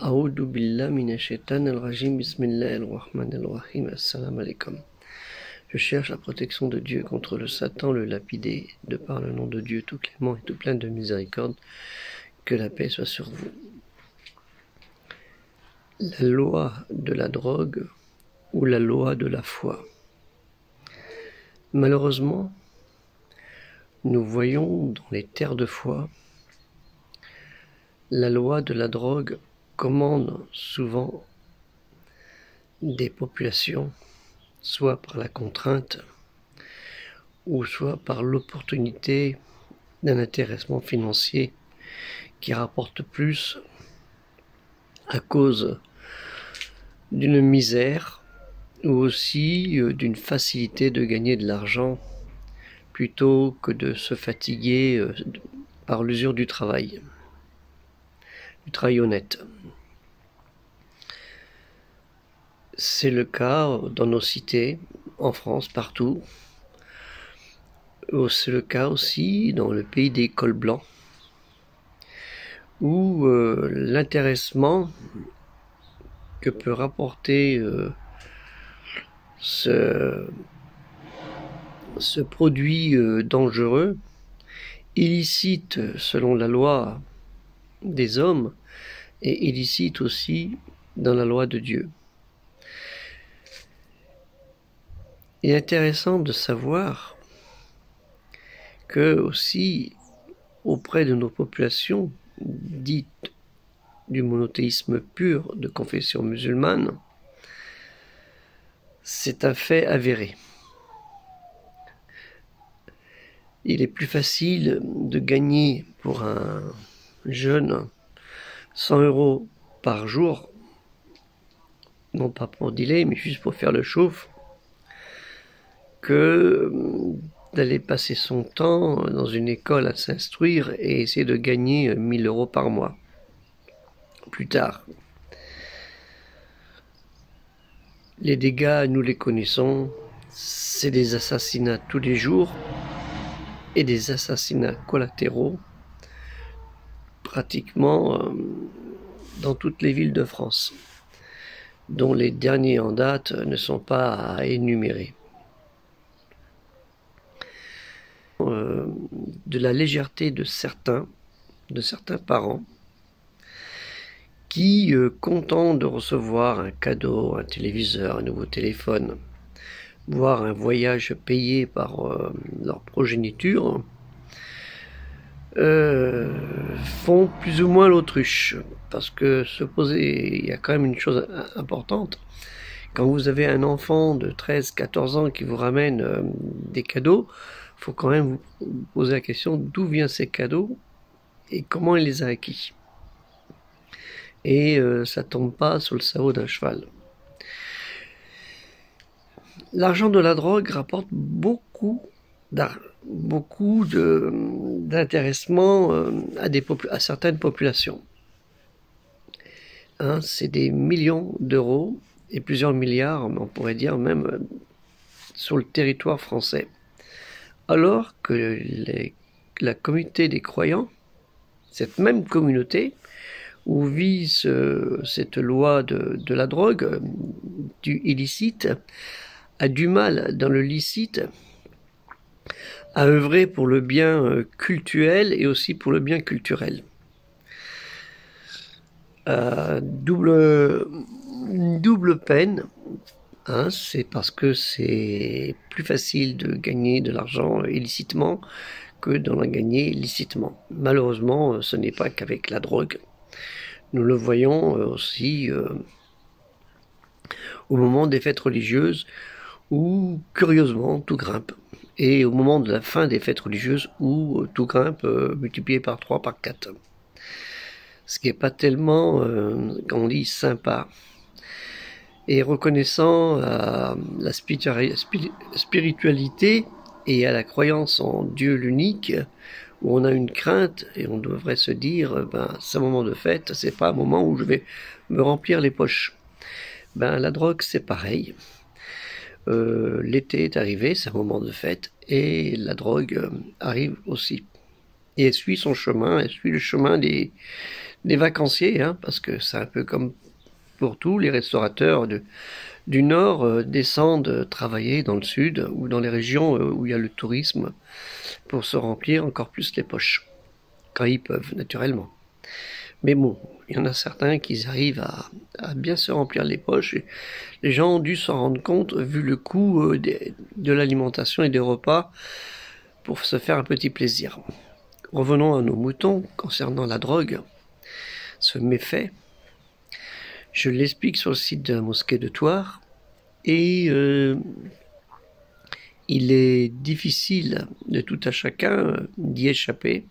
A'oudou billah minash-shaytanir rajim, bismillahir-rahmanir-rahim, assalamu alaikum. Je cherche la protection de Dieu contre le Satan, le lapidé, de par le nom de Dieu tout clément et tout plein de miséricorde, que la paix soit sur vous. La loi de la drogue ou la loi de la foi. Malheureusement, nous voyons dans les terres de foi la loi de la drogue commande souvent des populations, soit par la contrainte, ou soit par l'opportunité d'un intéressement financier qui rapporte plus à cause d'une misère ou aussi d'une facilité de gagner de l'argent plutôt que de se fatiguer par l'usure du travail honnête. C'est le cas dans nos cités, en France, partout. C'est le cas aussi dans le pays des cols blancs, où l'intéressement que peut rapporter ce produit dangereux, illicite selon la loi des hommes et illicite aussi dans la loi de Dieu. Il est intéressant de savoir que aussi auprès de nos populations dites du monothéisme pur de confession musulmane, c'est un fait avéré. Il est plus facile de gagner pour un jeune 100 € par jour, non pas pour dealer, mais juste pour faire le chauffe, que d'aller passer son temps dans une école à s'instruire et essayer de gagner 1000 € par mois plus tard. Les dégâts, nous les connaissons, c'est des assassinats tous les jours et des assassinats collatéraux pratiquement dans toutes les villes de France, dont les derniers en date ne sont pas à énumérer. De la légèreté de certains parents qui, contents de recevoir un cadeau, un téléviseur, un nouveau téléphone, voire un voyage payé par leur progéniture, font plus ou moins l'autruche. Parce que il y a quand même une chose importante. Quand vous avez un enfant de 13-14 ans qui vous ramène des cadeaux, il faut quand même vous poser la question d'où viennent ces cadeaux et comment il les a acquis. Et ça tombe pas sur le sabot d'un cheval. L'argent de la drogue rapporte beaucoup d'intéressement à certaines populations. C'est des millions d'euros et plusieurs milliards, on pourrait dire même, sur le territoire français. Alors que la communauté des croyants, cette même communauté, où vit cette loi de la drogue, du illicite, a du mal dans le licite à œuvrer pour le bien cultuel et aussi pour le bien culturel. Double peine, c'est parce que c'est plus facile de gagner de l'argent illicitement que d'en gagner licitement. Malheureusement, ce n'est pas qu'avec la drogue. Nous le voyons aussi au moment des fêtes religieuses où, curieusement, tout grimpe. Et au moment de la fin des fêtes religieuses où tout grimpe multiplié par 3, par 4. Ce qui n'est pas tellement, comme on dit, sympa. Et reconnaissant à la spiritualité et à la croyance en Dieu l'unique, où on a une crainte et on devrait se dire, c'est un moment de fête, c'est pas un moment où je vais me remplir les poches. La drogue, c'est pareil. L'été est arrivé, c'est un moment de fête, et la drogue arrive aussi. Et elle suit son chemin, elle suit le chemin des vacanciers, hein, parce que c'est un peu comme pour tous les restaurateurs du Nord descendent travailler dans le Sud ou dans les régions où il y a le tourisme pour se remplir encore plus les poches, quand ils peuvent, naturellement. Mais bon, il y en a certains qui arrivent à bien se remplir les poches. Et les gens ont dû s'en rendre compte, vu le coût de l'alimentation et des repas, pour se faire un petit plaisir. Revenons à nos moutons concernant la drogue, ce méfait. Je l'explique sur le site de la mosquée de Thouars et il est difficile de tout à chacun d'y échapper,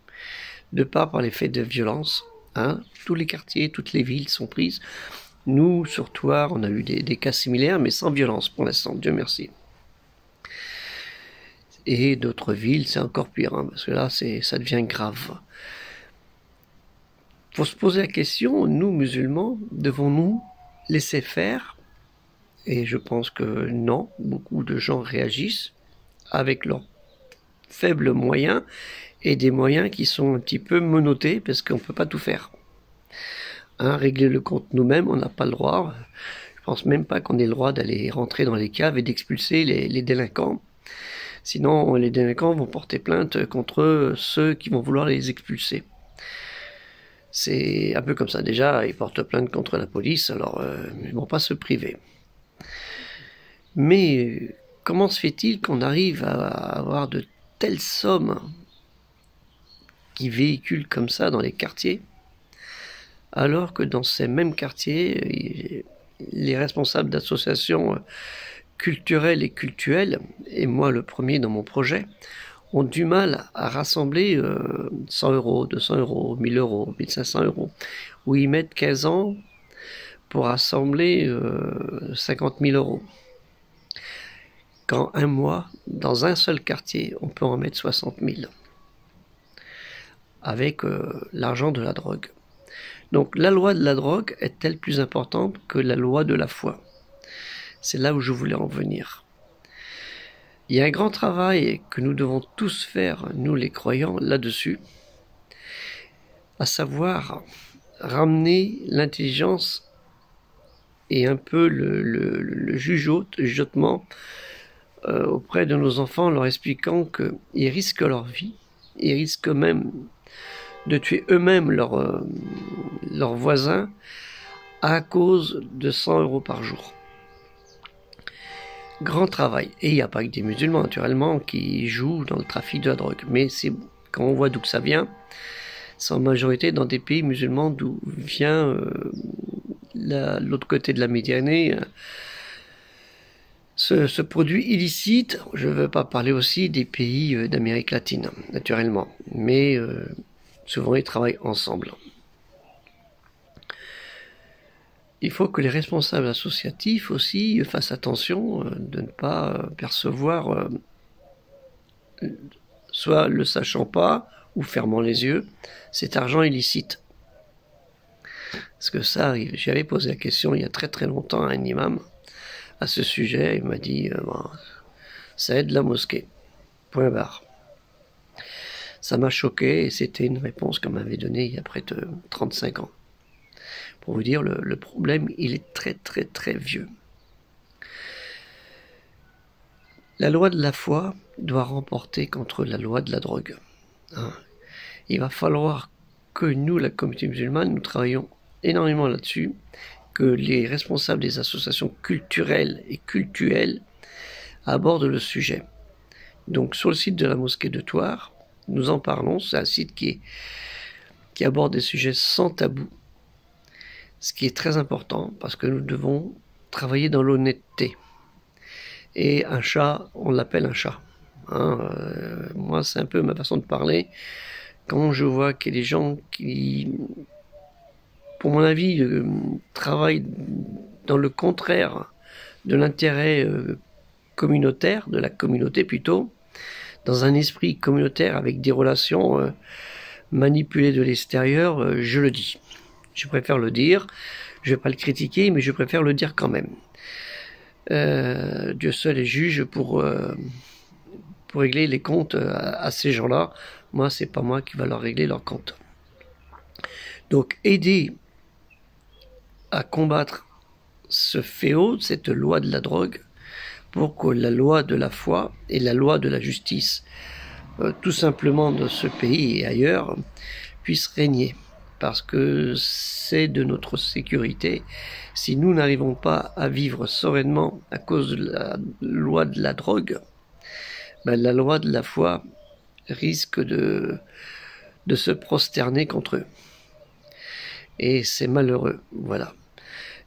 de par les faits de violence. Hein. Tous les quartiers, toutes les villes sont prises. Nous, sur Thouars, on a eu des cas similaires, mais sans violence pour l'instant, Dieu merci. Et d'autres villes, c'est encore pire, hein, parce que là, ça devient grave. Faut se poser la question, nous, musulmans, devons-nous laisser faire? Et je pense que non, beaucoup de gens réagissent avec leurs faibles moyens, et des moyens qui sont un petit peu menottés, parce qu'on ne peut pas tout faire. Hein, régler le compte nous-mêmes, on n'a pas le droit. Je pense même pas qu'on ait le droit d'aller rentrer dans les caves et d'expulser les délinquants. Sinon, les délinquants vont porter plainte contre ceux qui vont vouloir les expulser. C'est un peu comme ça. Déjà, ils portent plainte contre la police, alors ils ne vont pas se priver. Mais comment se fait-il qu'on arrive à avoir de telles sommes qui véhiculent comme ça dans les quartiers, alors que dans ces mêmes quartiers, les responsables d'associations culturelles et cultuelles, et moi le premier dans mon projet, ont du mal à rassembler 100 euros, 200 euros, 1000 euros, 1500 euros, où ils mettent 15 ans pour rassembler 50 000 euros. Qu'en un mois, dans un seul quartier, on peut en mettre 60 000, avec l'argent de la drogue. Donc la loi de la drogue est-elle plus importante que la loi de la foi? C'est là où je voulais en venir. Il y a un grand travail que nous devons tous faire, nous les croyants, là-dessus, à savoir ramener l'intelligence et un peu le jugeotement auprès de nos enfants, leur expliquant qu'ils risquent leur vie, ils risquent même de tuer eux-mêmes leurs voisins à cause de 100 euros par jour. Grand travail. Et il n'y a pas que des musulmans, naturellement, qui jouent dans le trafic de la drogue. Mais quand on voit d'où que ça vient, c'est en majorité dans des pays musulmans d'où vient l'autre côté de la Méditerranée ce produit illicite. Je ne veux pas parler aussi des pays d'Amérique latine, naturellement. Mais souvent, ils travaillent ensemble. Il faut que les responsables associatifs aussi fassent attention de ne pas percevoir, soit le sachant pas, ou fermant les yeux, cet argent illicite. Parce que ça arrive. J'avais posé la question il y a très très longtemps à un imam à ce sujet. Il m'a dit ça aide la mosquée. Point barre. Ça m'a choqué et c'était une réponse qu'on m'avait donnée il y a près de 35 ans. Pour vous dire, le problème, il est très très très vieux. La loi de la foi doit remporter contre la loi de la drogue. Hein. Il va falloir que nous, la communauté musulmane, nous travaillions énormément là-dessus, que les responsables des associations culturelles et cultuelles abordent le sujet. Donc sur le site de la mosquée de Thouars, nous en parlons. C'est un site qui aborde des sujets sans tabou, ce qui est très important parce que nous devons travailler dans l'honnêteté. Et un chat, on l'appelle un chat. Hein, moi, c'est un peu ma façon de parler. Quand je vois qu'il y a des gens qui, pour mon avis, travaillent dans le contraire de l'intérêt communautaire, de la communauté plutôt, dans un esprit communautaire avec des relations manipulées de l'extérieur, je le dis. Je préfère le dire, je ne vais pas le critiquer, mais je préfère le dire quand même. Dieu seul est juge pour régler les comptes à ces gens-là, Moi, c'est pas moi qui va leur régler leur compte. Donc, aider à combattre ce fléau, cette loi de la drogue, pour que la loi de la foi et la loi de la justice, tout simplement de ce pays et ailleurs, puissent régner. Parce que c'est de notre sécurité. Si nous n'arrivons pas à vivre sereinement à cause de la loi de la drogue, ben la loi de la foi risque de se prosterner contre eux. Et c'est malheureux, voilà.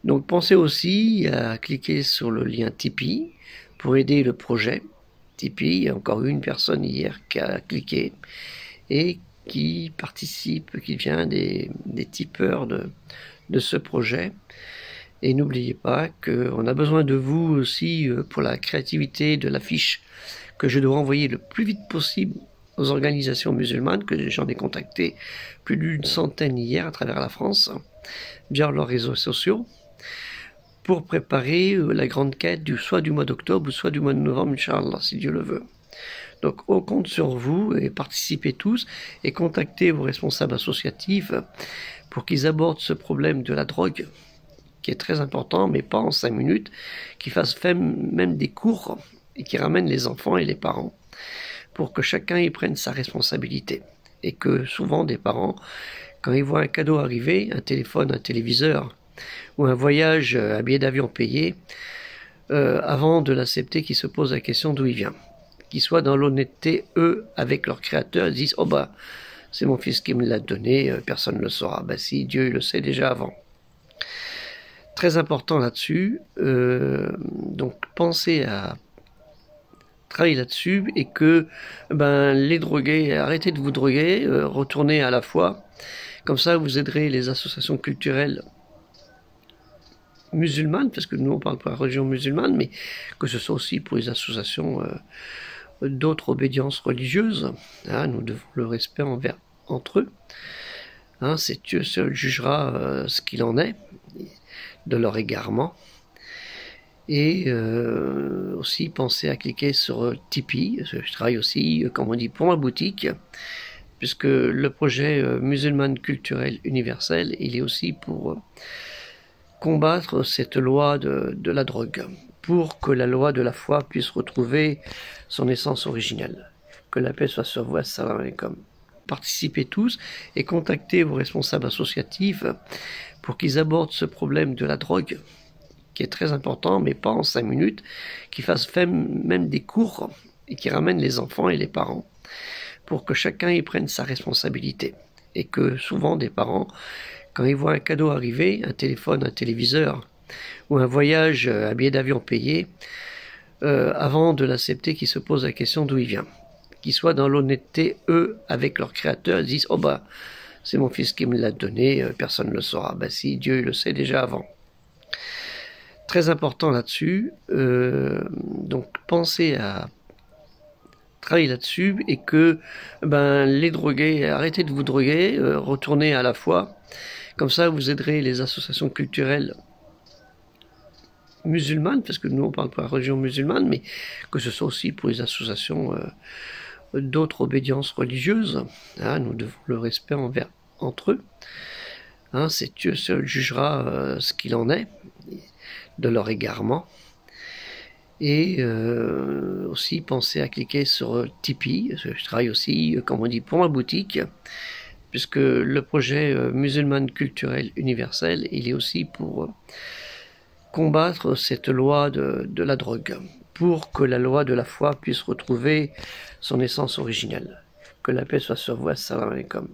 Donc pensez aussi à cliquer sur le lien Tipeee pour aider le projet. Tipeee, il y a encore une personne hier qui a cliqué et qui participe, qui vient des tipeurs de ce projet. Et n'oubliez pas qu'on a besoin de vous aussi pour la créativité de l'affiche que je dois envoyer le plus vite possible aux organisations musulmanes, que j'en ai contacté plus d'une centaine hier à travers la France, via leurs réseaux sociaux, pour préparer la grande quête soit du mois d'octobre, soit du mois de novembre, Inch'Allah, si Dieu le veut. Donc on compte sur vous et participez tous et contactez vos responsables associatifs pour qu'ils abordent ce problème de la drogue, qui est très important, mais pas en 5 minutes, qu'ils fassent même des cours et qui ramènent les enfants et les parents pour que chacun y prenne sa responsabilité. Et que souvent des parents, quand ils voient un cadeau arriver, un téléphone, un téléviseur, ou un voyage, un billet d'avion payé, avant de l'accepter, qu'ils se posent la question d'où il vient. Qu'ils soient dans l'honnêteté, eux, avec leur créateur, ils disent « Oh bah, c'est mon fils qui me l'a donné, personne ne le saura. » Ben si, Dieu il le sait déjà avant. Très important là-dessus, donc pensez à travailler là-dessus et que les drogués, arrêtez de vous droguer, retournez à la foi. Comme ça, vous aiderez les associations culturelles musulmanes, parce que nous on parle pour la religion musulmane, mais que ce soit aussi pour les associations d'autres obédiences religieuses. Hein, nous devons le respect entre eux. Hein, c'est Dieu seul jugera ce qu'il en est de leur égarement. Et aussi pensez à cliquer sur Tipeee. Je travaille aussi, comme on dit, pour ma boutique, puisque le projet musulman culturel universel, il est aussi pour combattre cette loi de la drogue, pour que la loi de la foi puisse retrouver son essence originelle. Que la paix soit sur vous, assalamu alaikum. Participez tous et contactez vos responsables associatifs pour qu'ils abordent ce problème de la drogue, qui est très important, mais pas en 5 minutes, qu'ils fassent même des cours et qui ramènent les enfants et les parents pour que chacun y prenne sa responsabilité. Et que souvent des parents, quand ils voient un cadeau arriver, un téléphone, un téléviseur, ou un voyage, un billet d'avion payé, avant de l'accepter, qu'ils se posent la question d'où il vient. Qu'ils soient dans l'honnêteté, eux, avec leur créateur, ils disent « Oh bah, c'est mon fils qui me l'a donné, personne ne le saura. » Ben si, Dieu il le sait déjà avant. Très important là-dessus, donc pensez à travailler là-dessus et que les drogués, arrêtez de vous droguer, retournez à la foi. Comme ça, vous aiderez les associations culturelles musulmanes, parce que nous on parle pour la religion musulmane, mais que ce soit aussi pour les associations d'autres obédiences religieuses. Hein, nous devons le respect entre eux. Hein, c'est Dieu seul jugera ce qu'il en est de leur égarement. Et aussi pensez à cliquer sur Tipeee. Je travaille aussi, comme on dit, pour ma boutique, puisque le projet musulman culturel universel, il est aussi pour combattre cette loi de la drogue, pour que la loi de la foi puisse retrouver son essence originelle. Que la paix soit sur vous, assalamu alaikum.